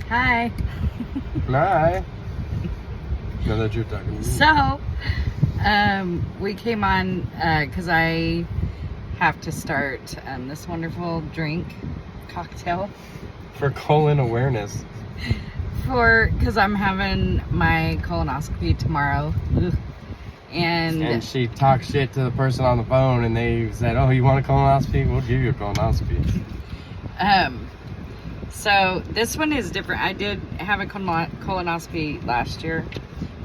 Hi. Hi. Now that you're talking to me. So, we came on because I have to start this wonderful cocktail. For colon awareness. Because I'm having my colonoscopy tomorrow. Ugh. And she talked shit to the person on the phone and they said, oh, you want a colonoscopy? We'll give you a colonoscopy. So this one is different. I did have a colonoscopy last year,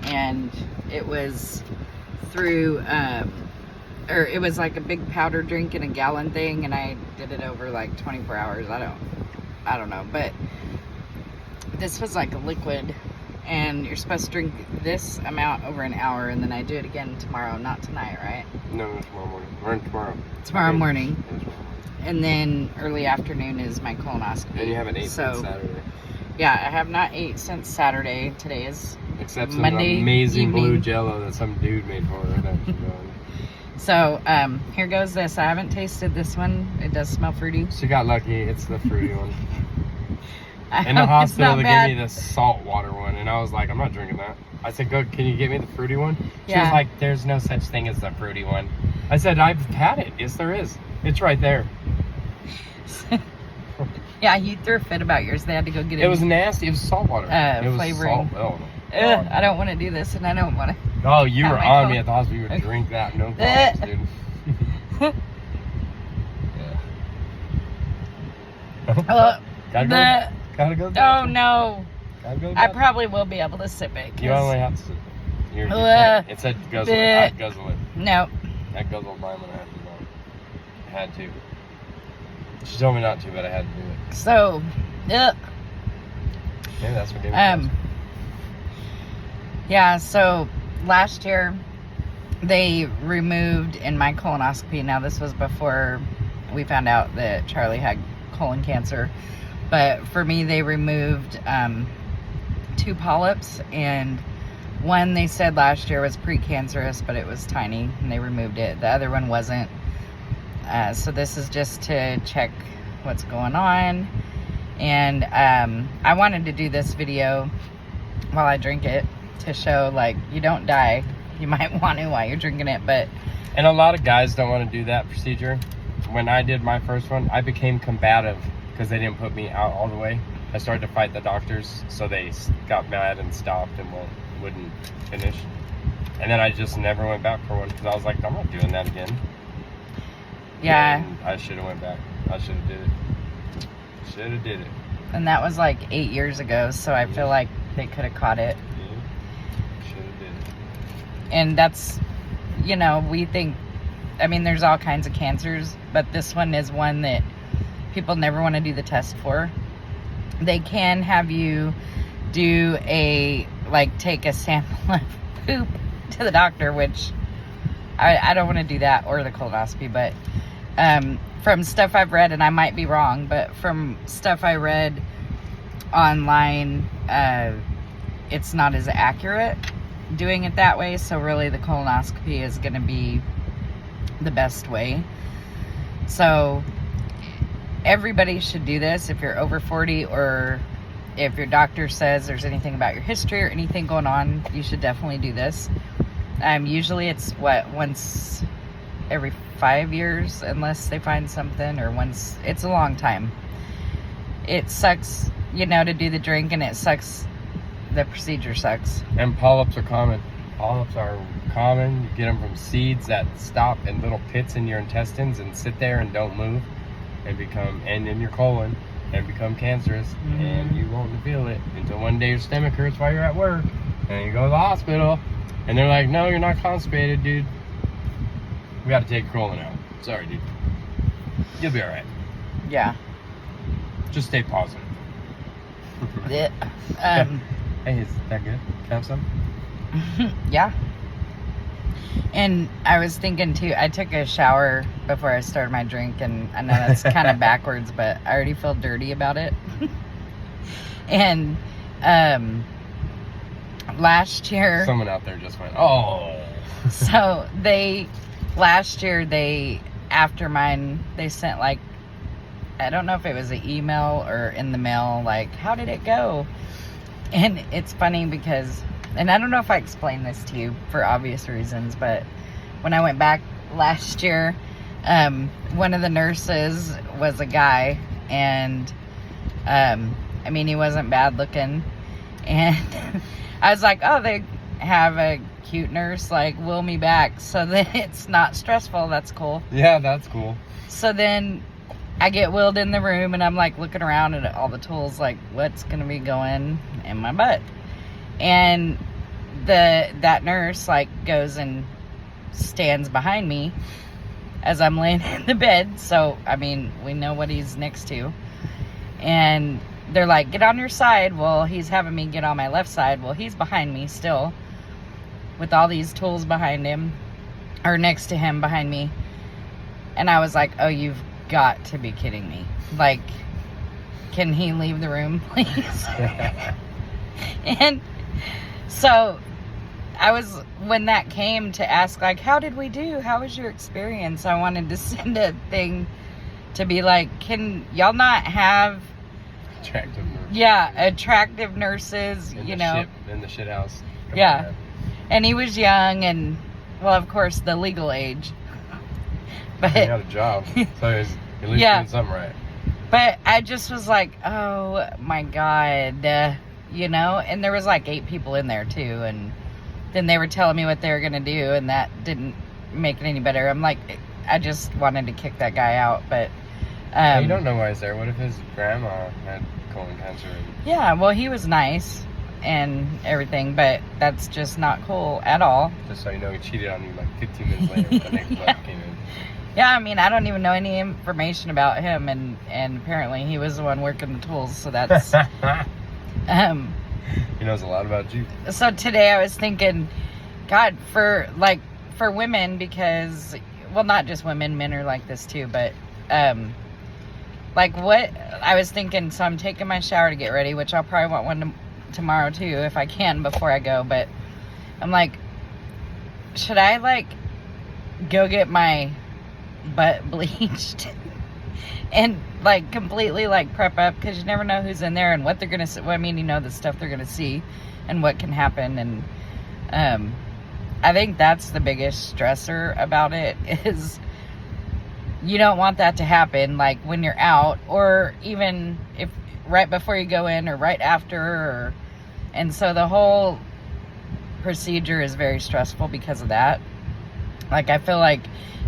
and it was through, or it was like a big powder drink in a gallon thing, and I did it over like 24 hours. I don't know, but this was like a liquid, and you're supposed to drink this amount over an hour, and then I do it again tomorrow, not tonight, right? No, tomorrow morning. Or tomorrow. Tomorrow morning. Yeah, tomorrow morning. And then early afternoon is my colonoscopy. And you haven't ate since Saturday. Yeah, I have not ate since Saturday. Today is Except some Monday amazing evening. blue jello that some dude made for her. So, here goes this. I haven't tasted this one. It does smell fruity. She got lucky. It's the fruity one. In the hospital, they gave me the salt water one, and I was like, I'm not drinking that. I said, "Go, can you get me the fruity one?" She was like, "There's no such thing as the fruity one." I said, "I've had it. Yes, there is. It's right there." Yeah, you threw a fit about yours. They had to go get it. It was nasty. It was salt water. It was flavoring. Salt. Oh, I don't want to do this, and I don't want to. Oh, you were on me at the hospital. You would drink that. No problems, dude. Gotta go. Gotta go. Oh no. Gotta go. I probably will be able to sip it. You only have to sip it. It said guzzle it. I'd guzzle it. No. I guzzled mine when I had to go. I had to. She told me not to, but I had to do it. So, Maybe that's what gave me yeah, so last year they removed in my colonoscopy. Now this was before we found out that Charlie had colon cancer. But for me, they removed 2 polyps, and one they said last year was precancerous, but it was tiny, and they removed it. The other one wasn't. So this is just to check what's going on. And I wanted to do this video while I drink it to show, like, you don't die. You might want to while you're drinking it, but... And a lot of guys don't want to do that procedure. When I did my first one, I became combative because they didn't put me out all the way. I started to fight the doctors, so they got mad and stopped and wouldn't finish. And then I just never went back for one because I was like, I'm not doing that again. Yeah. And I should have went back. I should have did it. Should have did it. And that was like 8 years ago, so I feel like they could have caught it. Yeah. Should have did it. And that's, you know, we think, I mean, there's all kinds of cancers, but this one is one that people never want to do the test for. They can have you do take a sample of poop to the doctor, which I don't want to do that, or the colonoscopy, but from stuff I've read, and I might be wrong, but from stuff I read online, it's not as accurate doing it that way. So really the colonoscopy is going to be the best way. So everybody should do this if you're over 40, or if your doctor says there's anything about your history or anything going on, you should definitely do this. Usually it's once every 5 years, unless they find something, or once. It's a long time. It sucks, to do the drink, and it sucks. The procedure sucks. And polyps are common. Polyps are common. You get them from seeds that stop in little pits in your intestines and sit there and don't move, and in your colon, and become cancerous. Mm-hmm. And you won't feel it until one day your stomach hurts while you're at work, and you go to the hospital, and they're like, "No, you're not constipated, dude. We got to take your colon out. Sorry, dude. You'll be all right." Yeah. Just stay positive. Yeah. Hey, is that good? Can I have some? Yeah. And I was thinking too, I took a shower before I started my drink, and I know that's kind of backwards, but I already feel dirty about it. And last year, someone out there just went, "Oh." So last year after mine, they sent like I don't know if it was an email or in the mail, like, how did it go? And it's funny because, and I don't know if I explained this to you for obvious reasons, but when I went back last year, one of the nurses was a guy, and I mean, he wasn't bad looking, and I was like, oh, they have a cute nurse, like, will me back so that it's not stressful. That's cool. Yeah, that's cool. So then I get wheeled in the room, and I'm like looking around at all the tools, like, what's gonna be going in my butt? And that nurse like goes and stands behind me as I'm laying in the bed. So I mean, we know what he's next to, and they're like, get on your side. Well, he's having me get on my left side. Well, he's behind me still with all these tools behind him, or next to him behind me. And I was like, oh, you've got to be kidding me. Like, can he leave the room, please? And so I was, when that came to ask, like, how did we do? How was your experience? I wanted to send a thing to be like, can y'all not have Attractive nurses. Yeah, attractive nurses, in you the know. in the shit house. Come Yeah. on, And he was young and, well, of course, the legal age. But he had a job, so he's at least Yeah. doing something right. But I just was like, oh my God, you know, and there was like 8 people in there too. And then they were telling me what they were going to do, and that didn't make it any better. I'm like, I just wanted to kick that guy out. But You don't know why he's there. What if his grandma had colon cancer? yeah, well, he was nice and everything, but that's just not cool at all. Just so you know, he cheated on you like 15 minutes later when the next blood came in. Yeah, I mean, I don't even know any information about him, and apparently he was the one working the tools, so that's He knows a lot about you. So today I was thinking, God, for women, because, well, not just women, men are like this too, but like, what I was thinking, so I'm taking my shower to get ready, which I'll probably want one tomorrow too if I can before I go, but I'm like, should I like go get my butt bleached and like completely like prep up, because you never know who's in there and what they're gonna see. Well, I mean, you know, the stuff they're gonna see and what can happen. And I think that's the biggest stressor about it, is you don't want that to happen, like when you're out, or even if right before you go in or right after, and so the whole procedure is very stressful because of that. Like, I feel like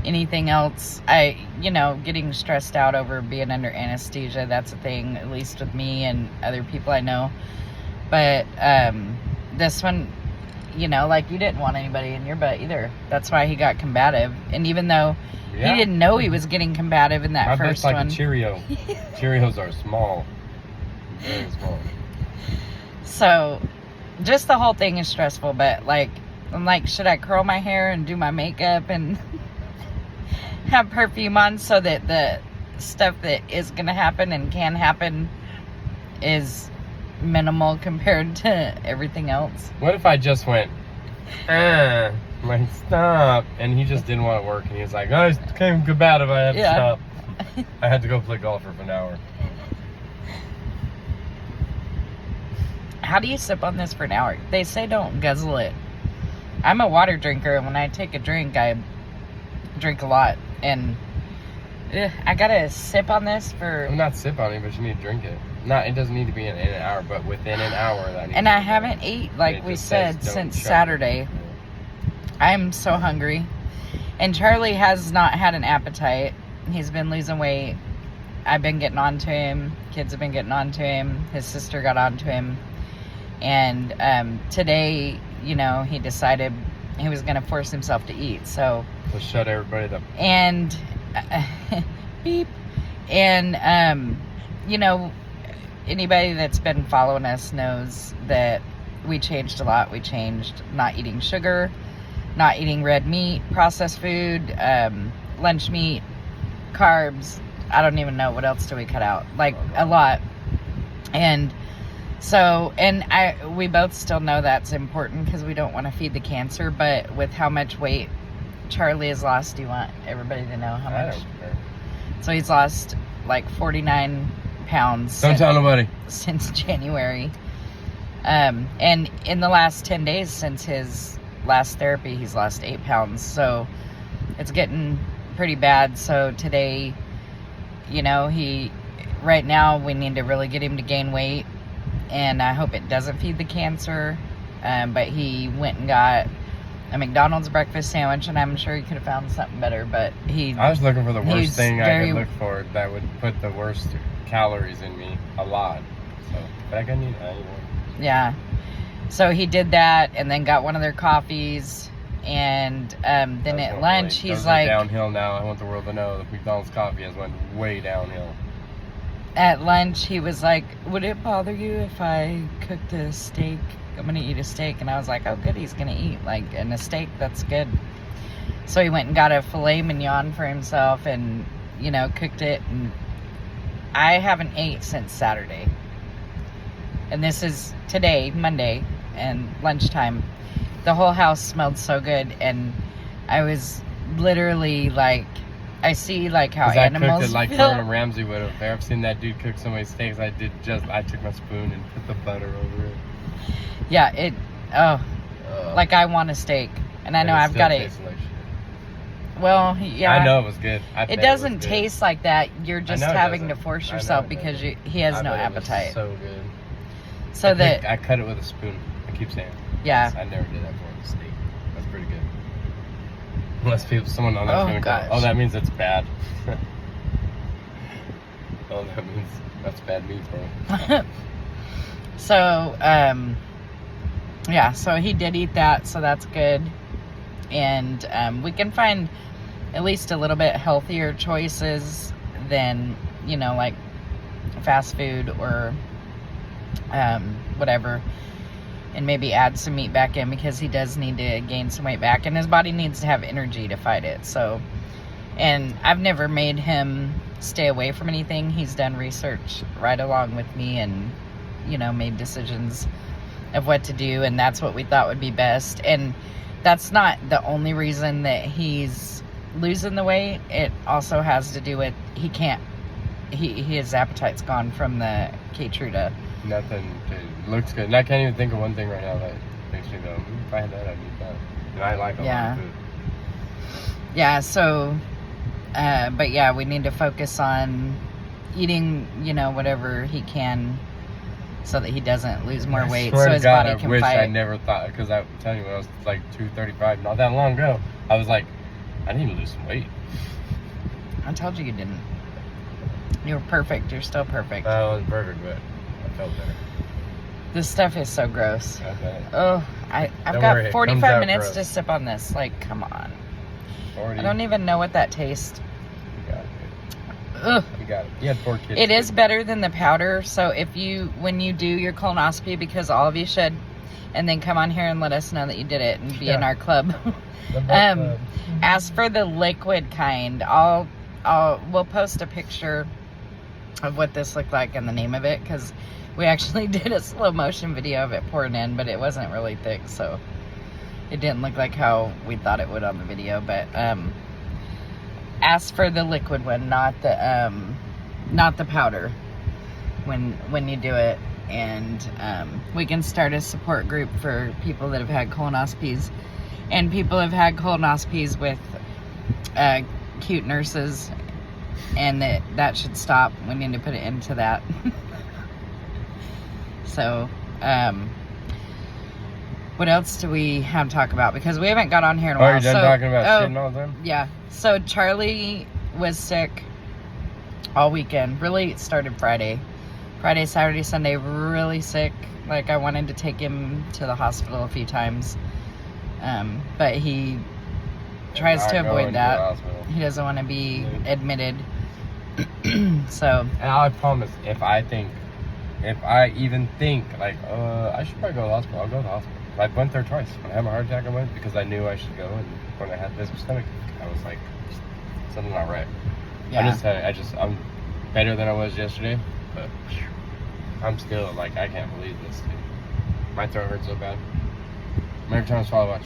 anything else, getting stressed out over being under anesthesia, that's a thing, at least with me and other people I know. But this one, like, you didn't want anybody in your butt either. That's why he got combative. And even though he didn't know he was getting combative in that My first butt's like one. a Cheerio. Cheerios are small. Very small. So just the whole thing is stressful, but like, I'm like, should I curl my hair and do my makeup and have perfume on so that the stuff that is going to happen and can happen is minimal compared to everything else? What if I just went, like, stop, and he just didn't want to work, and he was like, oh, it's kind of bad if I have to stop. I had to go play golf for an hour. How do you sip on this for an hour? They say don't guzzle it. I'm a water drinker, and when I take a drink, I drink a lot, and I gotta sip on this for... I'm not sip on it, but you need to drink it. It doesn't need to be in an hour, but within an hour. And I haven't ate, like we said, since Saturday. I'm so hungry. And Charlie has not had an appetite. He's been losing weight. I've been getting on to him. Kids have been getting on to him. His sister got on to him. And today, he decided he was going to force himself to eat. So shut everybody up. And beep. And anybody that's been following us knows that we changed a lot. We changed not eating sugar, not eating red meat, processed food, lunch meat, carbs. I don't even know what else do we cut out. Like, a lot. And so, we both still know that's important because we don't want to feed the cancer, but with how much weight Charlie has lost, do you want everybody to know how much? I don't care. So he's lost like 49 pounds. Don't tell nobody. Since January. And in the last 10 days since his last therapy, he's lost 8 pounds. So it's getting pretty bad. So today, you know, right now we need to really get him to gain weight. And I hope it doesn't feed the cancer. But he went and got a McDonald's breakfast sandwich, and I'm sure he could have found something better, but I was looking for the worst thing I could look for that would put the worst calories in me, a lot. So, but I couldn't eat it anymore. Yeah. So he did that, and then got one of their coffees, and then at lunch he's like... downhill now. I want the world to know that McDonald's coffee has went way downhill. At lunch, he was like, would it bother you if I cooked a steak? I'm going to eat a steak. And I was like, oh, good, he's going to eat. Like, and a steak, that's good. So he went and got a filet mignon for himself and, you know, cooked it. And I haven't ate since Saturday. And this is today, Monday, and lunchtime. The whole house smelled so good. And I was literally like... I see like how animals I cooked it like feel. Gordon Ramsay would have. I've seen that dude cook so many steaks. I took my spoon and put the butter over it. Yeah, like I want a steak, and I know I've got it. Like well, yeah, I know it was good. It doesn't taste like that. You're just having to force yourself because he has no appetite. So good. So I cut it with a spoon. I keep saying. Yeah. I never did that for a steak. That's pretty good. Unless someone on that's going to go, oh, that means it's bad. Oh, that means that's bad meat for him. So, yeah, so he did eat that, so that's good. And we can find at least a little bit healthier choices than, you know, like fast food or whatever. And maybe add some meat back in because he does need to gain some weight back. And his body needs to have energy to fight it. So, and I've never made him stay away from anything. He's done research right along with me and, you know, made decisions of what to do. And that's what we thought would be best. And that's not the only reason that he's losing the weight. It also has to do with his appetite's gone from the Keytruda. Nothing. It looks good. And I can't even think of one thing right now that makes me go, if I had that, I'd eat that. And I like a lot of food. Yeah, so, but yeah, we need to focus on eating, you know, whatever he can so that he doesn't lose more weight. So his body can fight. I never thought, because I'm telling you, when I was like 235, not that long ago, I was like, I need to lose some weight. I told you didn't. You were perfect. You're still perfect. I wasn't perfect, but I felt better. This stuff is so gross. Okay. Oh, I've got 45 minutes to sip on this. Like, come on. 40. I don't even know what that tastes. You got it. Ugh. You got it. You had 4 kids. It is better than the powder. So when you do your colonoscopy, because all of you should, and then come on here and let us know that you did it and be in our club. As for the liquid kind, we'll post a picture of what this looked like and the name of it, because we actually did a slow motion video of it pouring in, but it wasn't really thick, so it didn't look like how we thought it would on the video. But ask for the liquid one, not the powder when you do it. And we can start a support group for people that have had colonoscopies, and people have had colonoscopies with cute nurses, and that should stop. We need to put it into that. So, what else do we have to talk about? Because we haven't got on here in a while. You're done talking about shitting all the time? Yeah. So, Charlie was sick all weekend. Really, it started Friday. Friday, Saturday, Sunday, really sick. Like, I wanted to take him to the hospital a few times. But he tries to avoid that. He doesn't want to be admitted. So. And I promise, if I even think, like, I should probably go to the hospital, I'll go to the hospital. I went there twice. When I had my heart attack, I went because I knew I should go. And when I had this stomach, I was like, something not right. Yeah. I'm better than I was yesterday, but I'm still, like, I can't believe this, dude. My throat hurts so bad. Every time I swallow, watch.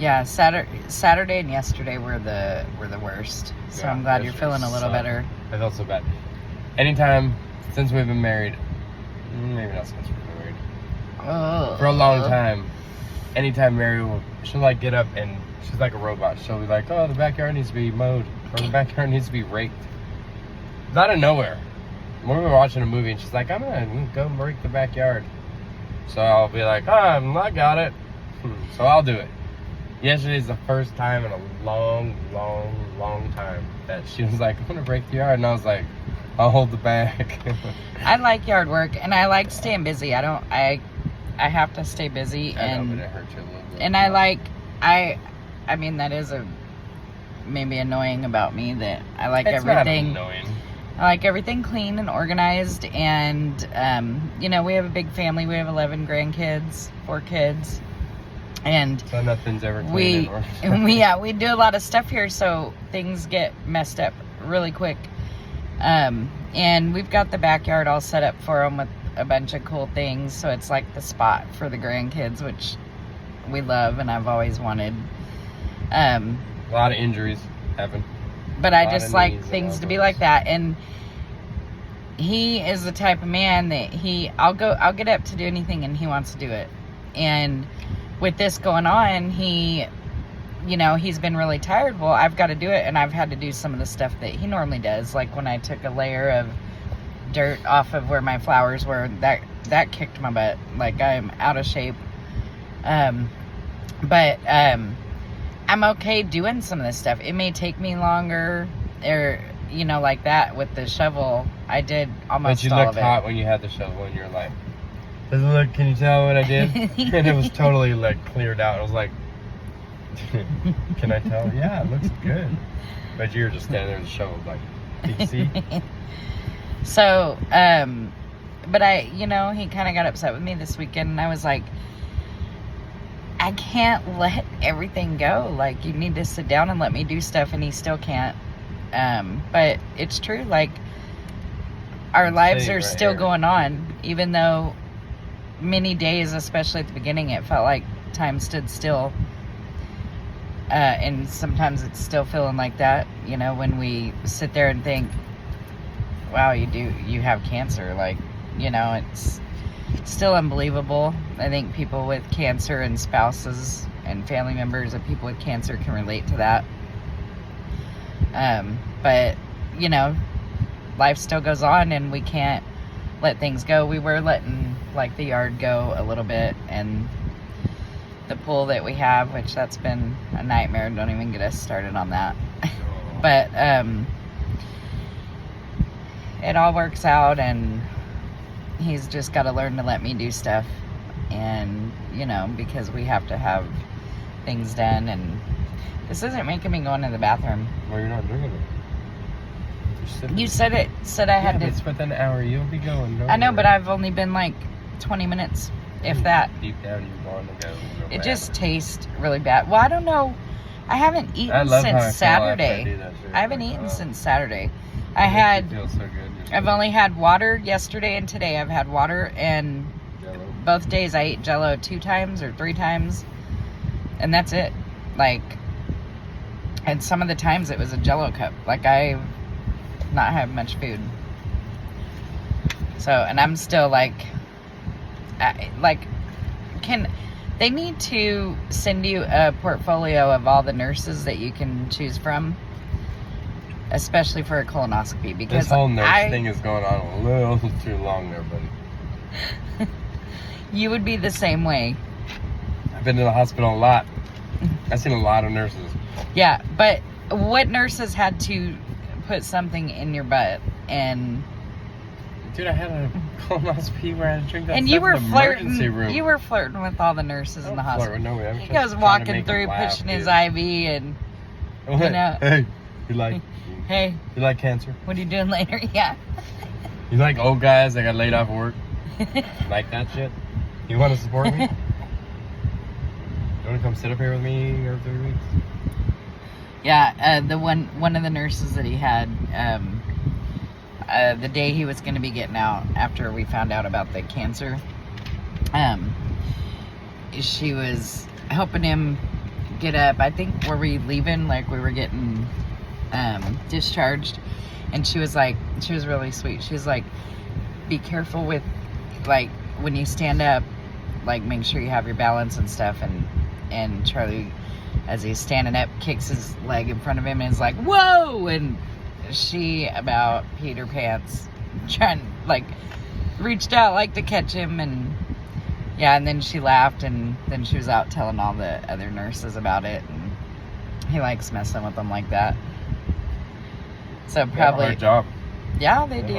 Yeah, Saturday and yesterday were the worst. So Yeah, I'm glad you're yesterday feeling a little sucked. better. I felt so bad. Anytime since we've been married, maybe not since we've been married, for a long time, anytime Mary she'll like get up and she's like a robot. She'll be like, oh, the backyard needs to be mowed, or the backyard needs to be raked. Out of nowhere. We were watching a movie and she's like, I'm gonna go rake the backyard. So I'll be like, I got it. So I'll do it. Yesterday's the first time in a long time that she was like, I'm gonna rake the yard, and I was like, I'll hold the bag. I like yard work and I like staying busy. I have to stay busy, I and know, but it hurts you a little bit. and I mean that is maybe annoying about me, that I like It's everything. not annoying. I like everything clean and organized, and you know, we have a big family. We have 11 grandkids, 4 kids, and So nothing's ever clean we do a lot of stuff here, so things get messed up really quick. And we've got the backyard all set up for them with a bunch of cool things, so it's like the spot for the grandkids, which we love and I've always wanted. A lot of injuries happen. But I just like things to be like that, and he is the type of man that I'll get up to do anything and he wants to do it. And with this going on, he's been really tired. Well, I've got to do it, and I've had to do some of the stuff that he normally does. Like when I took a layer of dirt off of where my flowers were, that kicked my butt. Like, I'm out of shape. But I'm okay doing some of this stuff. It may take me longer, or like that with the shovel. I did almost all of it. But you looked hot when you had the shovel, and you're like, look, can you tell what I did? And it was totally like cleared out. I was like, can I tell? Yeah, it looks good. But you were just standing there with the shovel, like, can you see? So, but he kind of got upset with me this weekend, and I was like, I can't let everything go. Like, you need to sit down and let me do stuff, and he still can't. But it's true, like, our lives are still going on, even though many days, especially at the beginning, it felt like time stood still. And sometimes it's still feeling like that, when we sit there and think, wow, you have cancer. Like, it's still unbelievable. I think people with cancer and spouses and family members of people with cancer can relate to that. But, life still goes on, and we can't let things go. We were letting, like, the yard go a little bit, and the pool that we have, which that's been a nightmare. Don't even get us started on that. But it all works out, and he's just got to learn to let me do stuff, and because we have to have things done. And this isn't making me go into the bathroom. Well, you're not doing it. You said I had to. It's within an hour. You'll be going. I know, but I've only been like 20 minutes, if that. Deep down, you want to go. It just tastes really bad. Well, I don't know. I haven't eaten since Saturday. I haven't eaten since Saturday. Feels so good. I've only had water yesterday and today. I've had water, and Jell-O. both days I ate Jell-O 2 times or 3 times, and that's it. Like, and some of the times it was a Jell-O cup. Like, I've not had much food. So, and I'm still like, they need to send you a portfolio of all the nurses that you can choose from, especially for a colonoscopy, because this whole nurse thing is going on a little too long there, buddy. You would be the same way. I've been to the hospital a lot. I've seen a lot of nurses. Yeah, but what nurses had to put something in your butt? And dude, I had a colonoscopy where I had to drink that and stuff you were in the flirting. emergency room. You were flirting with all the nurses in the hospital. He goes walking through, pushing his IV, and Hey, you like? Hey, you like cancer? What are you doing later? Yeah. You like old guys that got laid off work? Like that shit? You want to support me? You want to come sit up here with me every 3 weeks? Yeah, the one of the nurses that he had, the day he was going to be getting out after we found out about the cancer, she was helping him get up. I think, were we leaving? Like, we were getting discharged. And she was really sweet. She was like, be careful with, like, when you stand up, like, make sure you have your balance and stuff. And Charlie, as he's standing up, kicks his leg in front of him and is like, whoa! And she about peed her pants, trying, like, reached out, like, to catch him. And yeah, and then she laughed, and then she was out telling all the other nurses about it. And he likes messing with them like that. So probably. Hard job. Yeah, they do.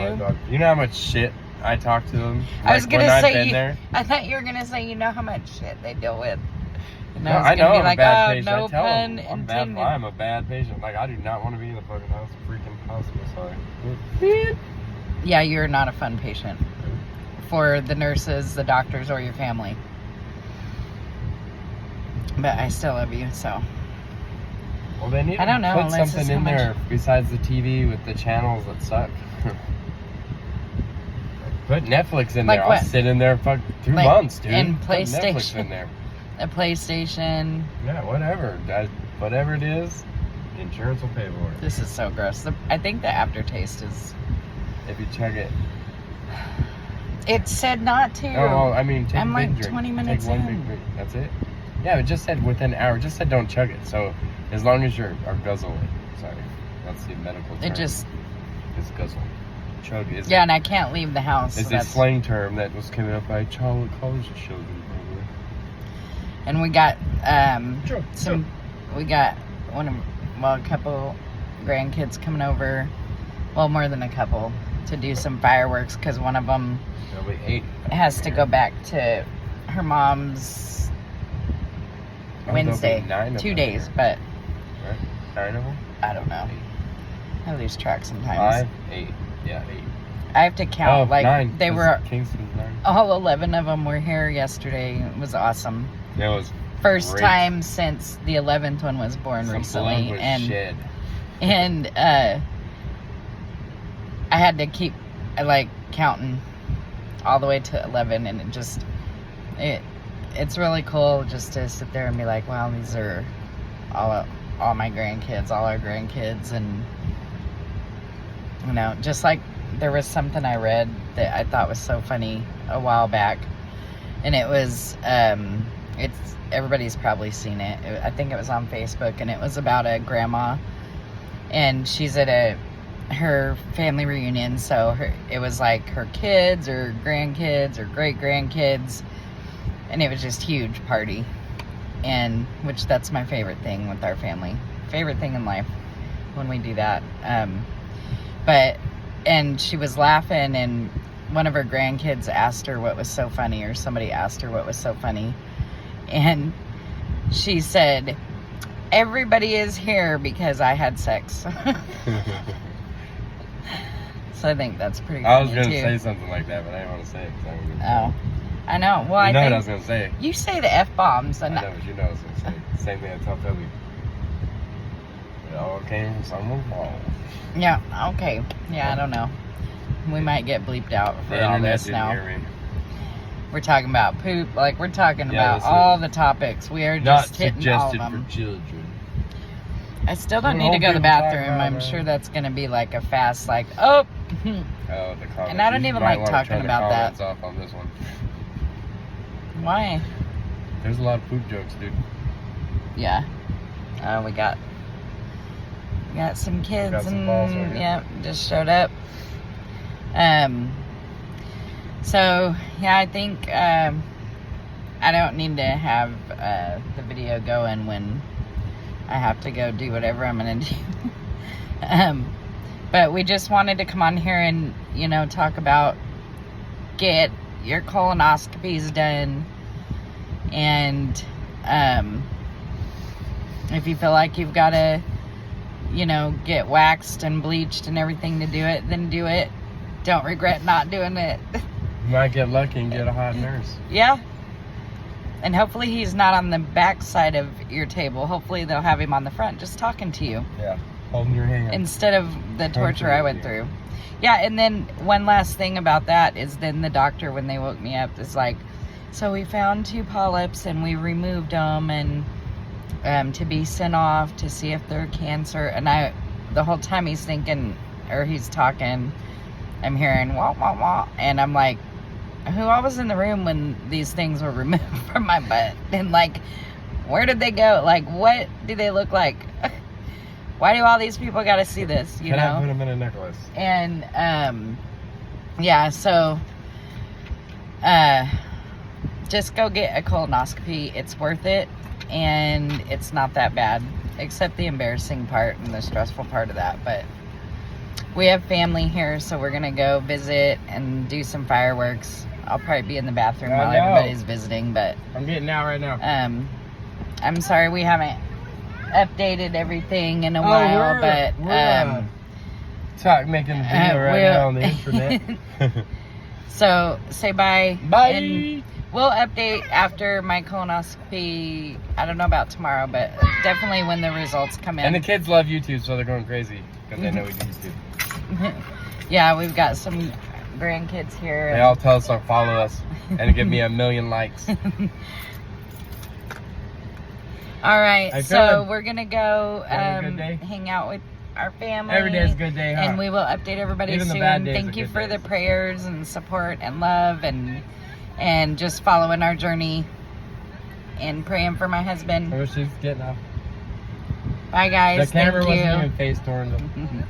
You know how much shit I talk to them? I was gonna say, there? I thought you were gonna say, you know how much shit they deal with. And No, I know I'm a bad patient. No I tell pun them intended. I'm a bad patient. Like, I do not want to be in the fucking freaking hospital. Sorry. Yeah, you're not a fun patient for the nurses, the doctors, or your family. But I still love you, so. Well, they need I don't know, to put unless something it's in how much- there besides the TV with the channels that suck. Put Netflix in Like there. what? I'll sit in there for 2 Like, months, dude. and Put Netflix PlayStation. in there. A PlayStation. Yeah, whatever. Whatever it is, insurance will pay for it. This is so gross. I think the aftertaste is. If you check it. It said not to. No, well, I mean, take I'm a big like drink. 20 minutes Take one in. big drink. That's it. Yeah, it just said within an hour. It just said don't chug it. So as long as you're guzzling. Sorry, that's the medical term. It just. It's guzzle. Chug is. Yeah, and I can't leave the house. It's So a slang term that was coming up by college children, probably. and we got Chug, some. We got a couple grandkids coming over. Well, more than a couple, to do some fireworks because one of them There'll be 8. has to go back to her mom's Wednesday. 9 of 2 them days, here. but Right? 9 of them? I don't know. I lose track sometimes. 5, 8. Yeah, 8. I have to count. Oh, 9. They were Kingston's 9. all 11 of them were here yesterday. It was awesome. It was First great. time since the 11th one was born Some recently, blood was and shed. I had to keep like counting all the way to 11, and it's really cool just to sit there and be like, wow, these are all my grandkids, all our grandkids. And you know, just like there was something I read that I thought was so funny a while back, and it was everybody's probably seen it. I think it was on Facebook, and it was about a grandma, and she's at her family reunion. So it was like her kids or grandkids or great grandkids, and it was just huge party. And which that's my favorite thing with our family, favorite thing in life when we do that. And she was laughing, and one of her grandkids asked her what was so funny, or somebody asked her what was so funny. And she said, everybody is here because I had sex. So I think that's pretty funny, I was going to too. say something like that, but I didn't want to say it. Oh, I know. Well, you know I what I think was going to say. you say the F-bombs. I And know what you know what I was going to say. Same thing I tell Philly. It all came from someone's balls. yeah, okay. Yeah, I don't know. We might get bleeped out for The all internet this didn't now. hear me. We're talking about poop. Like, we're talking Yeah, about this is all the topics. We are Not just hitting all of suggested them. for children. I still don't What need to old go to the people talking bathroom. about, I'm man? sure that's going to be like a fast, like, oh. Oh, the comments. And I don't You even might like wanna talking turn the about that. comments off on this one. Why? There's a lot of poop jokes, dude. Yeah. We got some kids, Got some and balls right here. yeah, just showed up. So yeah, I think I don't need to have the video going when I have to go do whatever I'm gonna do. But we just wanted to come on here and, you know, talk about get your colonoscopies done, and if you feel like you've got to, you know, get waxed and bleached and everything to do it, then do it. Don't regret not doing it. You might get lucky and get a hot nurse. Yeah. And hopefully he's not on the back side of your table. Hopefully they'll have him on the front just talking to you. Yeah. Holding your hand. Instead of the torture I went through. Yeah, and then one last thing about that is then the doctor, when they woke me up, is like, so we found 2 polyps and we removed them, and to be sent off to see if they're cancer. And the whole time he's thinking, or he's talking, I'm hearing wah, wah, wah. And I'm like, who all was in the room when these things were removed from my butt? And like, where did they go? Like, what do they look like? Why do all these people got to see this? You Can know? I put them in a necklace? And yeah, so just go get a colonoscopy. It's worth it, and it's not that bad, except the embarrassing part and the stressful part of that. But we have family here, so we're gonna go visit and do some fireworks. I'll probably be in the bathroom while everybody's visiting, but I'm getting out right now. I'm sorry we haven't updated everything in a while, but talk making the video right now on the internet. So say bye. Bye. And we'll update after my colonoscopy. I don't know about tomorrow, but definitely when the results come in. And the kids love YouTube, so they're going crazy because they know we do YouTube. Yeah, we've got some grandkids here. They all tell us to follow us and give me 1 million likes. All right, Hey, so Dylan, we're gonna go have a good day? hang out with our family. Every day is a good day, huh? And we will update everybody Even the soon. bad days Thank are you good for the days. prayers and support and love and just following our journey and praying for my husband. I wish she was getting up. Bye guys. The camera Thank wasn't you. even face torn.